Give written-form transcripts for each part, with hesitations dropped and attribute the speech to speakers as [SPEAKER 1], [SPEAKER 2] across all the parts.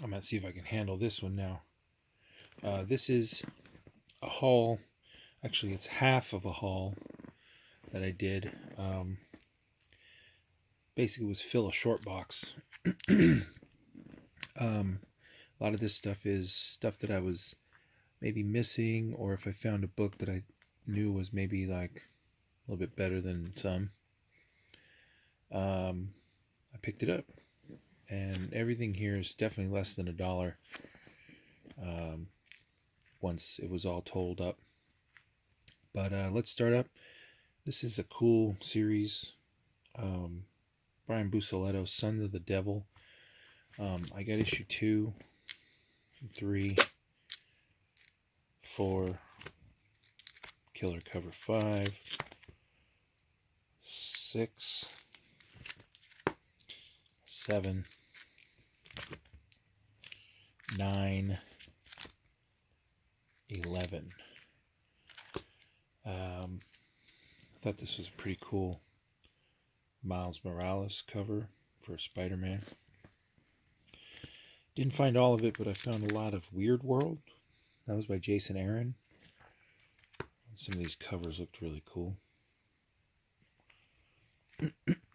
[SPEAKER 1] I'm going to see if I can handle this one now. This is a haul. Actually, it's half of a haul that I did. Basically, was fill a short box. A lot of this stuff is stuff that I was maybe missing, or if I found a book that I knew was maybe like a little bit better than some, I picked it up. And everything here is definitely less than $1 once it was all told up. But let's start up. This is a cool series. Brian Busoletto, Sons of the Devil. I got issue 2, 3, 4, Killer Cover 5, 6, 7, 9, 11. I thought this was a pretty cool Miles Morales cover for Spider-Man. Didn't find all of it, but I found a lot of Weird World. That was by Jason Aaron. Some of these covers looked really cool.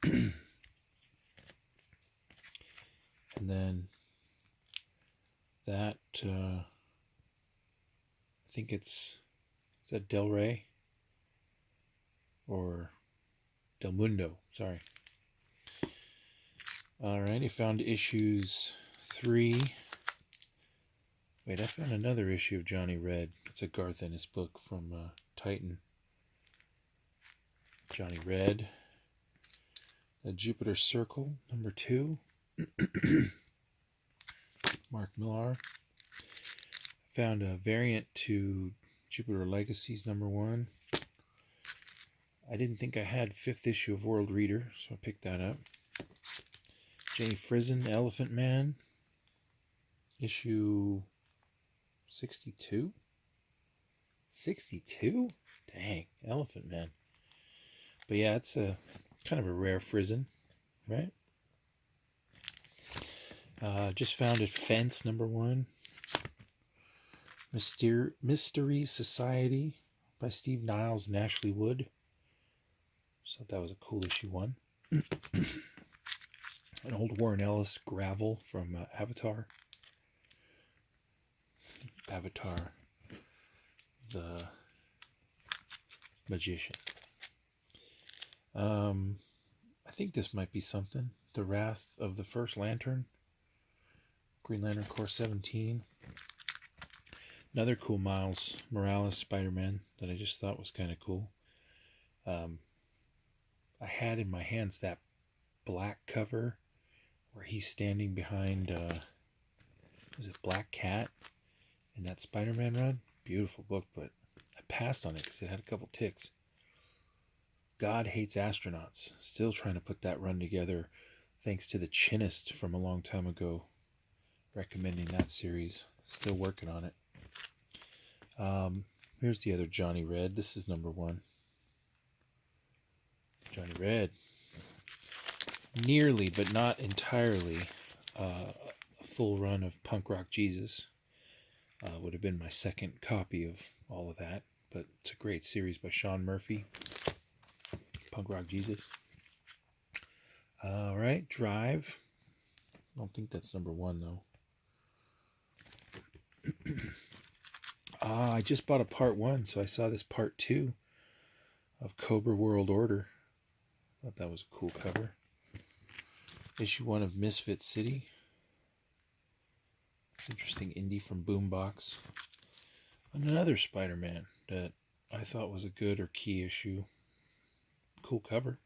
[SPEAKER 1] And then that, I think is that Del Rey? Or Del Mundo, sorry. Alright, I found issues 3. Wait, I found another issue of Johnny Red. It's a Garth Ennis book from Titan. Johnny Red. A Jupiter Circle, number 2. Mark Millar. Found a variant to Jupiter Legacies, number 1. I didn't think I had 5th issue of World Reader, so I picked that up. Jenny Frison, Elephant Man, issue 62? 62? Dang, Elephant Man. But yeah, it's a kind of a rare Frison, right? Just found it, Fence, number 1. Mystery Society by Steve Niles and Ashley Wood. So that was a cool issue 1. An old Warren Ellis Gravel from Avatar. Avatar, the Magician. I think this might be something. The Wrath of the First Lantern. Green Lantern Corps 17. Another cool Miles Morales Spider-Man that I just thought was kind of cool. I had in my hands that black cover where he's standing behind, is it Black Cat in that Spider-Man run? Beautiful book, but I passed on it because it had a couple ticks. God Hates Astronauts. Still trying to put that run together thanks to the Chinist from a long time ago recommending that series. Still working on it. Here's the other Johnny Red. This is number 1. Johnny Red. Nearly, but not entirely, a full run of Punk Rock Jesus. Would have been my second copy of all of that, but it's a great series by Sean Murphy. Punk Rock Jesus. Alright, Drive. I don't think that's number 1 though. I just bought a part 1, so I saw this part 2 of Cobra World Order. Thought that was a cool cover. Issue 1 of Misfit City. Interesting Indy from Boombox. And another Spider-Man that I thought was a good or key issue. Cool cover.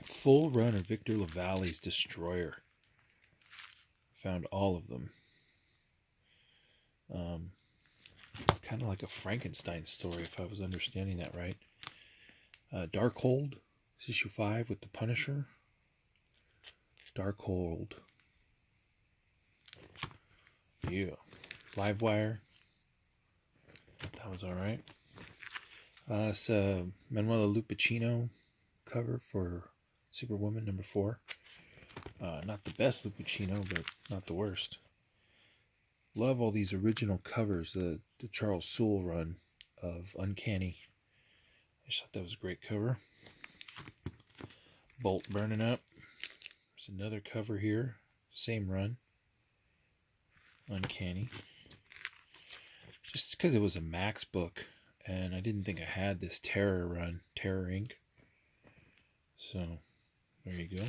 [SPEAKER 1] Full run of Victor LaValle's Destroyer. Found all of them. Kind of like a Frankenstein story, if I was understanding that right. Darkhold, issue 5 with the Punisher. Darkhold. Yeah. Livewire. That was alright. It's a Manuela Lupacino cover for Superwoman number 4. Not the best Lupicino, but not the worst. Love all these original covers. The Charles Soule run of Uncanny. I just thought that was a great cover. Bolt burning up. There's another cover here. Same run. Uncanny. Just because it was a Max book, and I didn't think I had this Terror run, Terror Inc. So, there you go.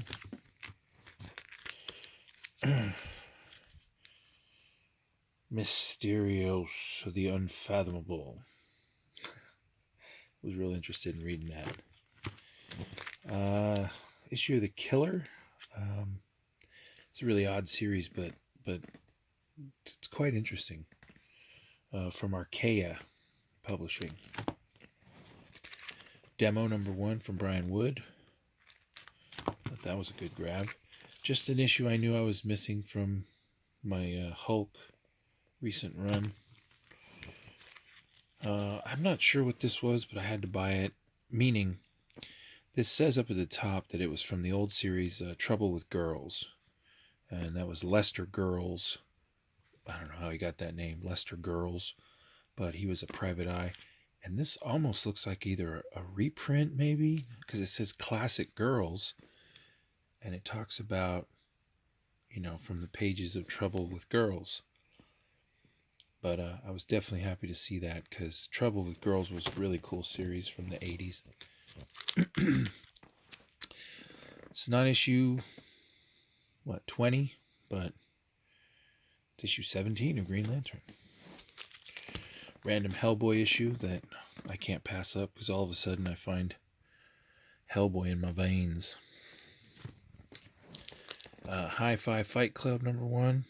[SPEAKER 1] Mysterious, the Unfathomable. Was really interested in reading that. Issue of the Killer. It's a really odd series, but it's quite interesting. From Archaea Publishing. Demo number 1 from Brian Wood. Thought that was a good grab. Just an issue I knew I was missing from my Hulk recent run. I'm not sure what this was, but I had to buy it. Meaning, this says up at the top that it was from the old series Trouble with Girls. And that was Lester Girls. I don't know how he got that name, Lester Girls. But he was a private eye. And this almost looks like either a reprint, maybe, because it says Classic Girls. And it talks about, from the pages of Trouble with Girls. But I was definitely happy to see that, because Trouble with Girls was a really cool series from the 80s. It's not issue, 20? But it's issue 17 of Green Lantern. Random Hellboy issue that I can't pass up, because all of a sudden I find Hellboy in my veins. Hi-Fi Fight Club number 1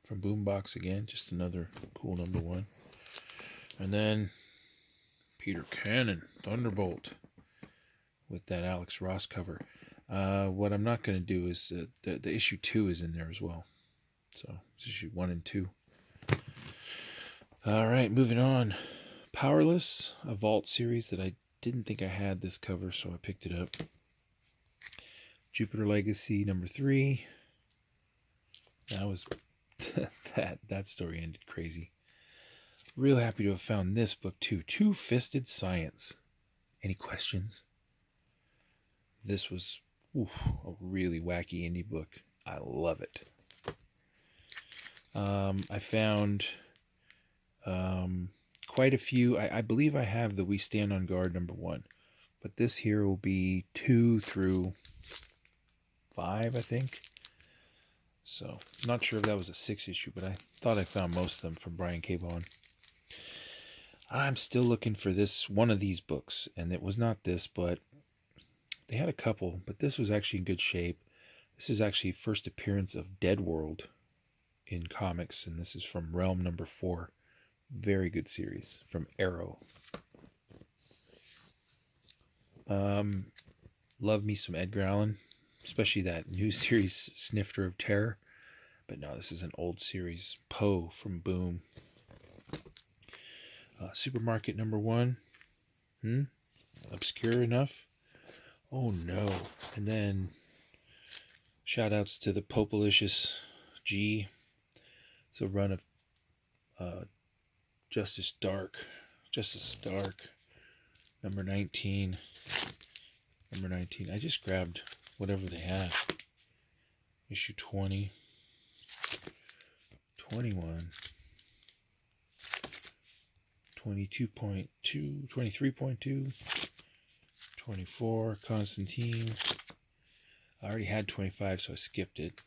[SPEAKER 1] from Boombox again, just another cool number 1. And then Peter Cannon Thunderbolt with that Alex Ross cover. What I'm not going to do is the issue 2 is in there as well, so it's issue 1 and 2. All right, moving on. Powerless, a Vault series that I didn't think I had this cover, so I picked it up. Jupiter Legacy number 3. That was that story ended crazy. Real happy to have found this book too. Two-Fisted Science. Any questions? This was a really wacky indie book. I love it. I found quite a few. I believe I have the We Stand on Guard number 1, but this here will be 2 through 5, I think. So, not sure if that was a 6 issue, but I thought I found most of them from Brian K. Vaughan. I'm still looking for one of these books, and it was not this, but they had a couple, but this was actually in good shape. This is actually first appearance of Dead World in comics, and this is from Realm number 4. Very good series from Arrow. Love me some Edgar Allan, especially that new series Snifter of Terror. But no, this is an old series. Poe from Boom. Supermarket number 1. Obscure enough? Oh no. And then shout outs to the Popalicious G. It's a run of Justice Dark, number 19. I just grabbed whatever they had. Issue 20, 21, 22.2, 23.2, 24, Constantine. I already had 25, so I skipped it.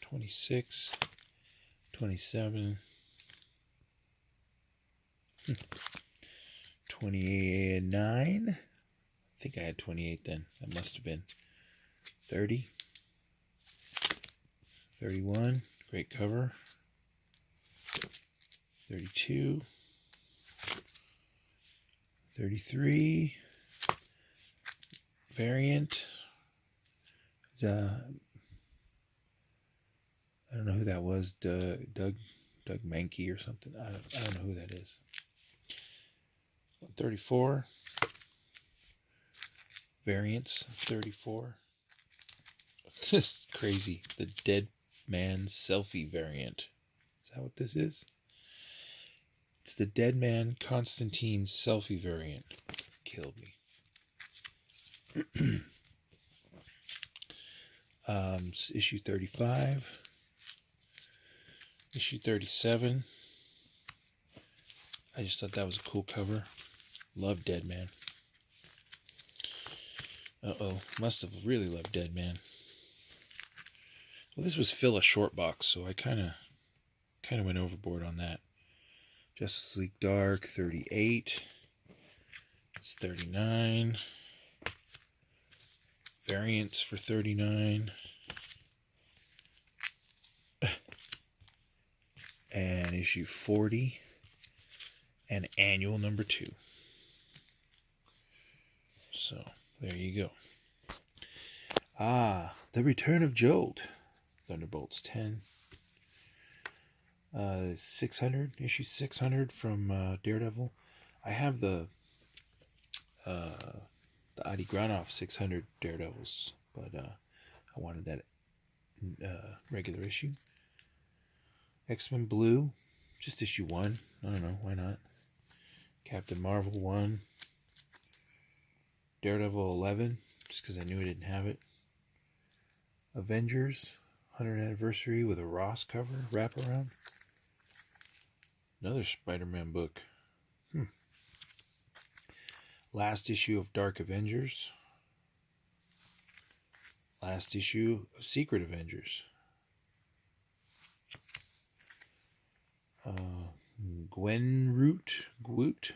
[SPEAKER 1] 26, 27, 29. I think I had 28 then. That must have been 30. 31. Great cover. 32. 33. Variant. I don't know who that was. Doug Mankey or something. I don't know who that is. 34. Variants. 34. This is crazy. The Dead Man Selfie variant. Is that what this is? It's the Dead Man Constantine Selfie variant. Killed me. Issue 35. Issue 37. I just thought that was a cool cover. Love Dead Man. Uh-oh. Must have really loved Dead Man. Well, this was Phil a short box, so I kind of went overboard on that. Justice League Dark 38. It's 39. Variants for 39. And issue 40. And annual number 2. So, there you go. The Return of Jolt. Thunderbolts 10. 600, issue 600 from Daredevil. I have the Adi Granoff 600 Daredevils, but I wanted that regular issue. X-Men Blue, just issue 1. I don't know, why not? Captain Marvel 1. Daredevil 11, just because I knew I didn't have it. Avengers 100th anniversary with a Ross cover wraparound. Another Spider-Man book. Last issue of Dark Avengers. Last issue of Secret Avengers. Gwoot.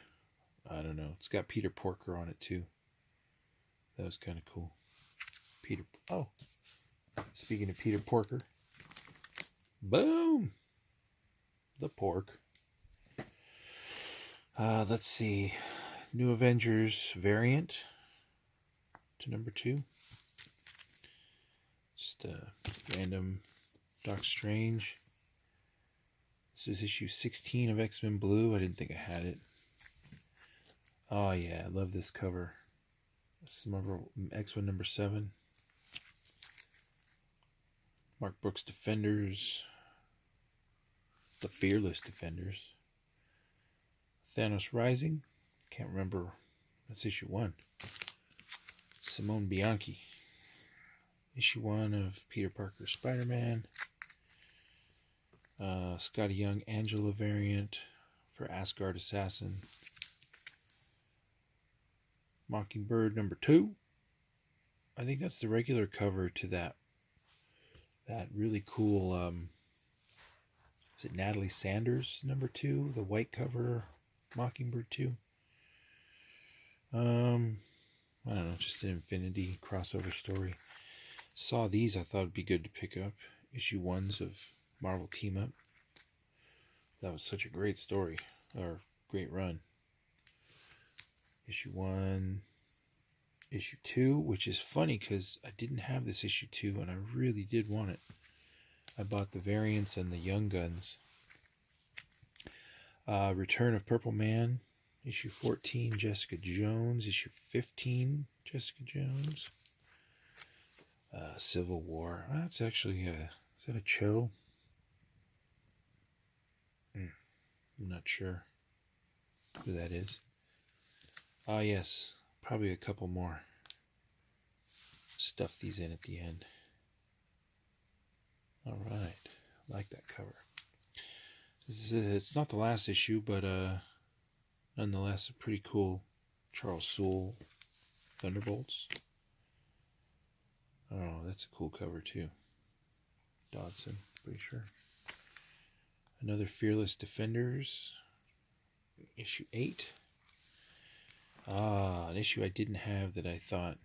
[SPEAKER 1] I don't know. It's got Peter Porker on it too. That was kind of cool. Oh, speaking of Peter Porker. Boom. The pork. Let's see. New Avengers variant to number 2. Just a random Doc Strange. This is issue 16 of X-Men Blue. I didn't think I had it. Oh yeah, I love this cover. This is X-Men number 7. Mark Brooks Defenders. The Fearless Defenders. Thanos Rising. Can't remember. That's issue 1. Simone Bianchi. Issue 1 of Peter Parker Spider-Man. Scotty Young Angela variant for Asgard Assassin. Mockingbird number 2. I think that's the regular cover to that really cool is it Natalie Sanders number 2, the white cover Mockingbird 2. I don't know, just an Infinity crossover story. Saw these, I thought it'd be good to pick up. Issue 1s of Marvel Team Up. That was such a great story, or great run. Issue 1, issue 2, which is funny because I didn't have this issue 2 and I really did want it. I bought the variants and the Young Guns. Return of Purple Man, issue 14, Jessica Jones, issue 15, Jessica Jones. Civil War. That's actually is that a Cho? I'm not sure who that is. Yes, probably a couple more. Stuff these in at the end. All right, I like that cover. It's not the last issue, but nonetheless, a pretty cool Charles Soule Thunderbolts. Oh, that's a cool cover too. Dodson, pretty sure. Another Fearless Defenders, issue 8. An issue I didn't have that I thought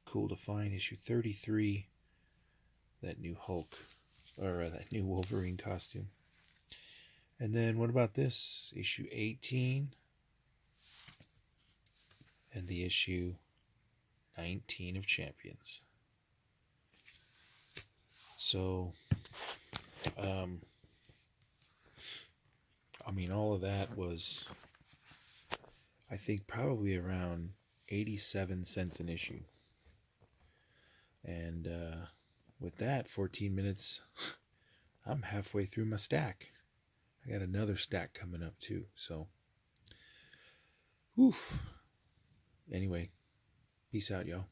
[SPEAKER 1] cool to find, issue 33. That new Hulk, or that new Wolverine costume. And then what about this? Issue 18. And the issue 19 of Champions. So, I mean, all of that was, I think, probably around 87 cents an issue. And with that 14 minutes, I'm halfway through my stack. I got another stack coming up too. So, oof. Anyway, peace out, y'all.